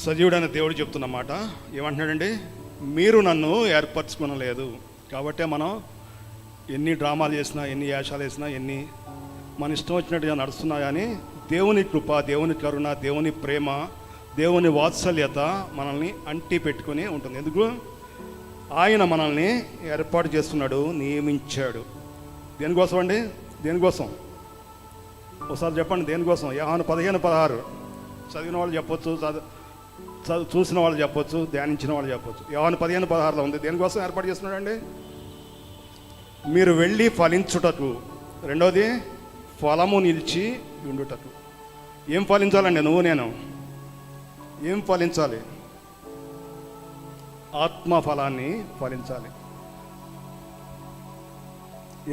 సజీవుడైన దేవుడు చెప్తున్నమాట ఏమంటున్నాడండి? మీరు నన్ను ఏర్పరచుకోనలేదు కాబట్టే మనం ఎన్ని డ్రామాలు చేసినా, ఎన్ని వేషాలు వేసినా, ఎన్ని మన ఇష్టం వచ్చినట్టుగా నడుస్తున్నా కానీ దేవుని కృప, దేవుని కరుణ, దేవుని ప్రేమ, దేవుని వాత్సల్యత మనల్ని అంటి పెట్టుకొని ఉంటుంది. ఎందుకు? ఆయన మనల్ని ఏర్పాటు చేస్తున్నాడు, నియమించాడు. దేనికోసం అండి? దేనికోసం? ఒకసారి చెప్పండి, దేనికోసం? యోహాను 15:16 చదివిన వాళ్ళు చెప్పొచ్చు, చూసిన వాళ్ళు చెప్పొచ్చు, ధ్యానించిన వాళ్ళు చెప్పొచ్చు. యోహాను 15:16 ఉంది. దేనికోసం ఏర్పాటు చేస్తున్నాడు అండి? మీరు వెళ్ళి ఫలించుటకు. రెండోది ఫలము నిలిచి ఉండుటకు. ఏం ఫలించాలండి? నువ్వు నేను ఏం ఫలించాలి? ఆత్మ ఫలాన్ని ఫలించాలి.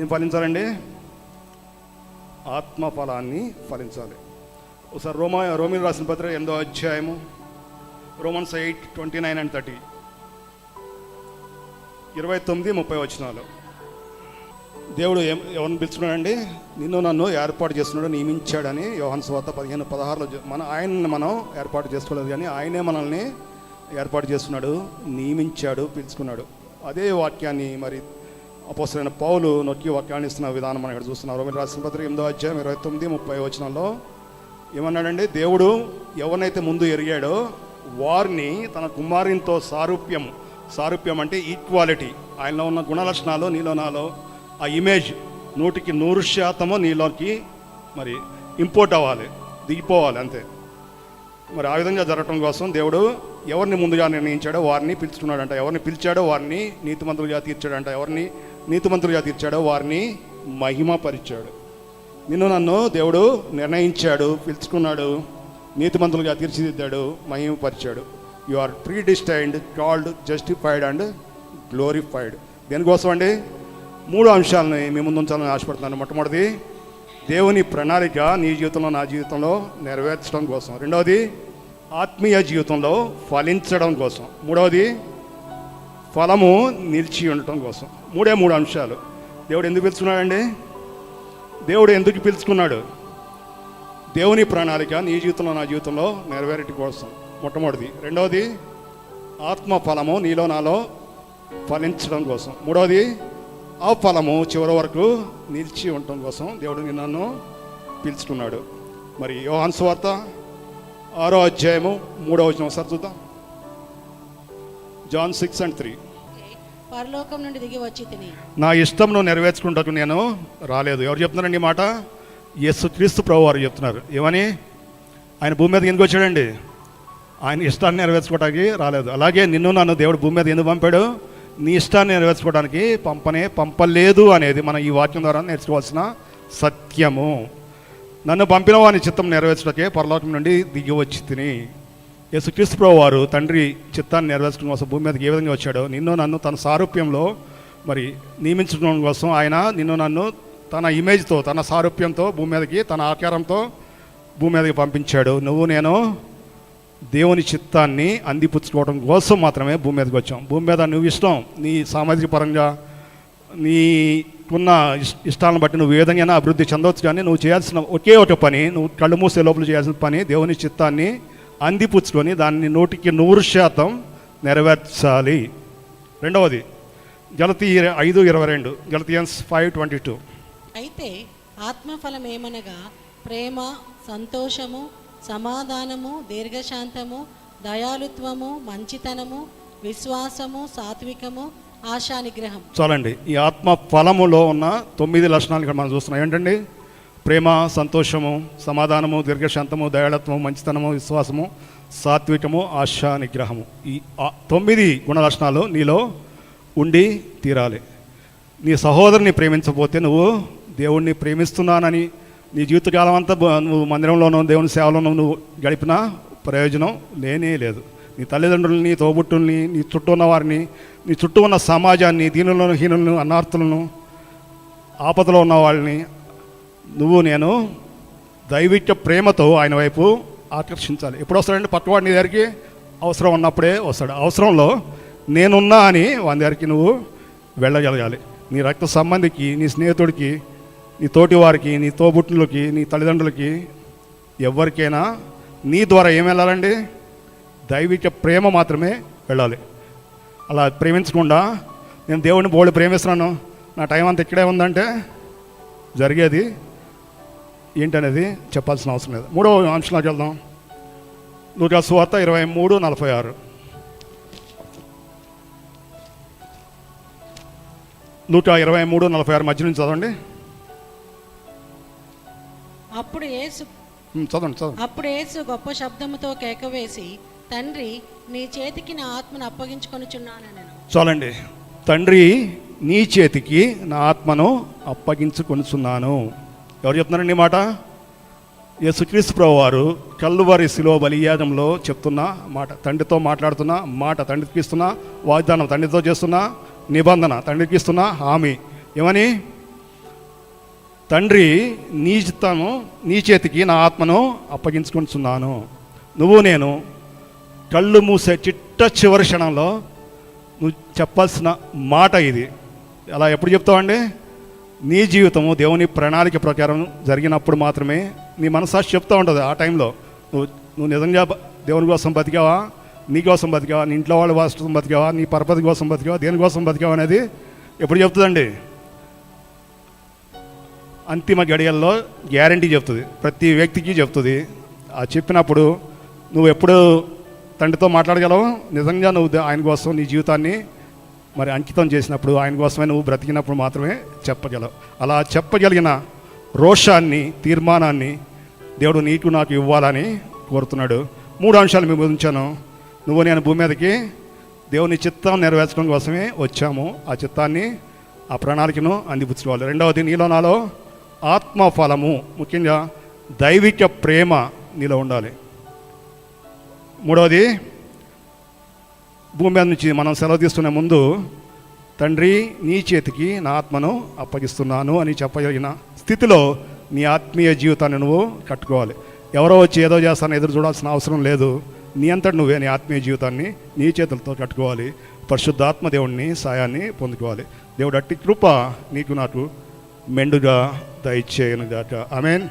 ఏం ఫలించాలండి? ఆత్మ ఫలాన్ని ఫలించాలి. ఒకసారి రోమీయులకు రాసిన పత్రిక 8వ అధ్యాయము, Romans 8:29 and 30, 29-30 వచనాలు. దేవుడు ఎవరిని పిలుచుకున్నాడండి? నిన్ను నన్ను ఏర్పాటు చేస్తున్నాడు, నియమించాడని యోహాను సువార్త 15:16 ఆయన్ని మనం ఏర్పాటు చేసుకోలేదు కానీ ఆయనే మనల్ని ఏర్పాటు చేస్తున్నాడు, నియమించాడు, పిలుచుకున్నాడు. అదే వాక్యాన్ని మరి అపోస్తలుడైన పౌలు నొక్కి వాక్యాన్ని ఇస్తున్న విధానం మనం ఇక్కడ చూస్తున్నాం. రోమీయులకు రాసిన పత్రిక 8వ అధ్యాయం 29-30 వచనాల్లో ఏమన్నాడండి? దేవుడు ఎవరినైతే ముందు ఎరిగాడో వారిని తన కుమారునితో సారూప్యం అంటే ఈక్వాలిటీ, ఆయనలో ఉన్న గుణలక్షణాలు నీలో నాలో ఆ ఇమేజ్ 100% నీలోకి మరి ఇంపోర్ట్ అవ్వాలి, దిగిపోవాలి అంతే. మరి ఆ విధంగా జరగటం కోసం దేవుడు ఎవరిని ముందుగా నిర్ణయించాడో వారిని పిలుచుకున్నాడంట. ఎవరిని పిలిచాడో వారిని నీతిమంతులుగా తీర్చాడంట. ఎవరిని నీతిమంతులుగా తీర్చాడో వారిని మహిమపరిచాడు. నిన్ను నన్ను దేవుడు నిర్ణయించాడు, పిలుచుకున్నాడు, నీతిమంతులుగా తీర్చిదిద్దాడు, మహిమపరిచాడు. You are predestined, called, justified and glorified. దేనికోసం అండి? 3 అంశాలని మీ ముందు ఉంచాలని ఆశపడుతున్నాను. మొట్టమొదటిది దేవుని ప్రణాళిక నీ జీవితంలో, నా జీవితంలో నెరవేర్చడం కోసం. రెండవది ఆత్మీయ జీవితంలో ఫలించడం కోసం. మూడవది ఫలము నిలిచి ఉండటం కోసం. 3 అంశాలు. దేవుడు ఎందుకు పిలుచుకున్నాడండి? దేవుడు ఎందుకు పిలుచుకున్నాడు? దేవుని ప్రణాళిక నీ జీవితంలో, నా జీవితంలో నెరవేరటి కోసం మొట్టమొదటిది. రెండవది ఆత్మ ఫలము నీలో నాలో ఫలించడం కోసం. మూడవది ఆ ఫలము చివరి వరకు నిలిచి ఉండటం కోసం దేవుడు నన్ను పిలుచుకున్నాడు. మరి యోహాను సువార్త 6వ అధ్యాయము 3వ వచనం ఒకసారి చూద్దాం. John 6:3. పరలోకం నుండి దిగి వచ్చి తిని నా ఇష్టంను నెరవేర్చుకుంటకు నేను రాలేదు. ఎవరు చెప్తున్నారండి ఈ మాట? యేసుక్రీస్తు ప్రభువు వారు చెప్తున్నారు. ఏమని? ఆయన భూమి మీదకి ఎందుకు వచ్చాడండి? ఆయన ఇష్టాన్ని నెరవేర్చుకోవడానికి రాలేదు. అలాగే నిన్ను నన్ను దేవుడు భూమి మీద ఎందుకు పంపాడు? నీ ఇష్టాన్ని నెరవేర్చుకోవడానికి పంపలేదు అనేది మనం ఈ వాక్యం ద్వారా నేర్చుకోవాల్సిన సత్యము. నన్ను పంపిన వాని చిత్తం నెరవేర్చడానికే పరలోకం నుండి దిగి వచ్చి తిని. యేసుక్రీస్తు ప్రభువు వారు తండ్రి చిత్తాన్ని నెరవేర్చడం కోసం భూమి మీదకి ఏ విధంగా వచ్చాడో నిన్ను నన్ను తన సారూప్యంలో మరి నియమించడం కోసం ఆయన నిన్ను నన్ను తన ఇమేజ్తో, తన సారూప్యంతో భూమి మీదకి, తన ఆకారంతో భూమి మీదకి పంపించాడు. నువ్వు నేను దేవుని చిత్తాన్ని అందిపుచ్చుకోవడం కోసం మాత్రమే భూమి మీదకి వచ్చాం. భూమి మీద నువ్వు ఇష్టం, నీ సామాజిక పరంగా నీకున్న ఇష్టాలను బట్టి నువ్వు ఏ విధంగా అభివృద్ధి చెందవచ్చు. కానీ నువ్వు చేయాల్సిన ఒకే ఒక పని, నువ్వు కళ్ళు మూసే లోపల చేయాల్సిన పని దేవుని చిత్తాన్ని అందిపుచ్చుకొని దాన్ని 100% నెరవేర్చాలి. రెండవది గలతీ 5:22, Galatians 5:22. అయితే ఆత్మఫలం ఏమనగా ప్రేమ, సంతోషము, సమాధానము, దీర్ఘశాంతము, దయాళుత్వము, మంచితనము, విశ్వాసము, సాత్వికము, ఆశా నిగ్రహం. చాలండి. ఈ ఆత్మ ఫలములో ఉన్న 9 లక్షణాలు ఇక్కడ మనం చూస్తున్నాం. ఏంటండి? ప్రేమ, సంతోషము, సమాధానము, దీర్ఘశాంతము, దయాళత్వము, మంచితనము, విశ్వాసము, సాత్వికము, ఆశా నిగ్రహము. ఈ 9 గుణ లక్షణాలు నీలో ఉండి తీరాలి. నీ సహోదరుని ప్రేమించకపోతే నువ్వు దేవుణ్ణి ప్రేమిస్తున్నానని నీ జీవితకాలం అంతా నువ్వు మందిరంలోనూ దేవుని సేవలోనూ నువ్వు గడిపిన ప్రయోజనం లేనే లేదు. నీ తల్లిదండ్రులని, తోబుట్టుల్ని, నీ చుట్టూ ఉన్న వారిని, నీ చుట్టూ ఉన్న సమాజాన్ని, దీనులను, హీనులను, అన్నార్థులను, ఆపదలో ఉన్న వాళ్ళని నువ్వు నేను దైవిక ప్రేమతో ఆయన వైపు ఆకర్షించాలి. ఎప్పుడు వస్తాడంటే పక్కవాడు నీ దగ్గరికి అవసరం ఉన్నప్పుడే వస్తాడు. అవసరంలో నేనున్నా అని వాని దగ్గరికి నువ్వు వెళ్ళగలగాలి. నీ రక్త సంబంధికి, నీ స్నేహితుడికి, నీ తోటి వారికి, నీ తోబుట్టులకి, నీ తల్లిదండ్రులకి, ఎవరికైనా నీ ద్వారా ఏం వెళ్ళాలండి? దైవిక ప్రేమ మాత్రమే వెళ్ళాలి. అలా ప్రేమించకుండా నేను దేవుడిని బోల్డ్ ప్రేమిస్తున్నాను, నా టైం అంతా ఇక్కడే ఉందంటే జరిగేది ఏంటనేది చెప్పాల్సిన అవసరం లేదు. మూడవ అంశంలోకి వెళ్దాం. లూకా సువార్త 23:46. లూకా 23:46 మధ్య నుంచి చదవండి. అప్పుడు యేసు చదవండి. అప్పుడు యేసు గొప్ప శబ్దముతో కేకవేసి, తండ్రి, నీ చేతికి నా ఆత్మను అప్పగించుకొనుచున్నానెను. చాలండి. తండ్రి, నీ చేతికి నా ఆత్మను అప్పగించుకొనుచున్నాను. ఎవరు చెప్తున్నారండి ఈ మాట? యేసుక్రీస్తు ప్రభువారు కల్వరి శిలువ బలియాగంలో చెప్తున్న మాట, తండ్రితో మాట్లాడుతున్న మాట, తండ్రికి ఇస్తున్న వాగ్దానం, తండ్రితో చేస్తున్న నిబంధన, తండ్రికి ఇస్తున్న హామీ ఏమని? తండ్రి, నీ చేతికి నా ఆత్మను అప్పగించుకుంటున్నాను. నువ్వు నేను కళ్ళు మూసే చివరి క్షణంలో నువ్వు చెప్పాల్సిన మాట ఇది. అలా ఎప్పుడు చెప్తావండి? నీ జీవితము దేవుని ప్రణాళిక ప్రకారం జరిగినప్పుడు మాత్రమే నీ మనసాక్షి చెప్తూ ఉంటుంది. ఆ టైంలో నువ్వు నిజంగా దేవుని కోసం బతికావా, నీ కోసం బతికావా, నీ ఇంట్లో వాళ్ళ కోసం బతికావా, నీ పరపతి కోసం బతికావా, దేని కోసం బతికావా అనేది ఎప్పుడు చెప్తుందండి? అంతిమ గడియల్లో గ్యారంటీ చెప్తుంది, ప్రతి వ్యక్తికి చెప్తుంది. ఆ చెప్పినప్పుడు నువ్వు ఎప్పుడు తండ్రితో మాట్లాడగలవు? నిజంగా నువ్వు ఆయన కోసం నీ జీవితాన్ని మరి అంకితం చేసినప్పుడు, ఆయన కోసమే నువ్వు బ్రతికినప్పుడు మాత్రమే చెప్పగలవు. అలా చెప్పగలిగిన రోషాన్ని, తీర్మానాన్ని దేవుడు నీకు నాకు ఇవ్వాలని కోరుతున్నాడు. 3 అంశాలు మేము ఉంచాను. నువ్వు నేను భూమి మీదకి దేవుని చిత్తం నెరవేర్చడం కోసమే వచ్చాము. ఆ చిత్తాన్ని, ఆ ప్రణాళికను అందిపుచ్చుకోవాలి. రెండవది, నీలో నాలో ఆత్మఫలము, ముఖ్యంగా దైవిక ప్రేమ నీలో ఉండాలి. మూడవది, భూమి మీద నుంచి మనం సెలవు తీసుకునే ముందు తండ్రి, నీ చేతికి నా ఆత్మను అప్పగిస్తున్నాను అని చెప్పగలిగిన స్థితిలో నీ ఆత్మీయ జీవితాన్ని నువ్వు కట్టుకోవాలి. ఎవరో వచ్చి ఏదో చేస్తానని ఎదురు చూడాల్సిన అవసరం లేదు. నీ అంతటి నువ్వే నీ ఆత్మీయ జీవితాన్ని నీ చేతులతో కట్టుకోవాలి. పరిశుద్ధాత్మ దేవుడిని సాయాన్ని పొందుకోవాలి. దేవుడు అట్టి కృప నీకు నాకు మెండుగా దయచేయనుగాక. ఆమేన్.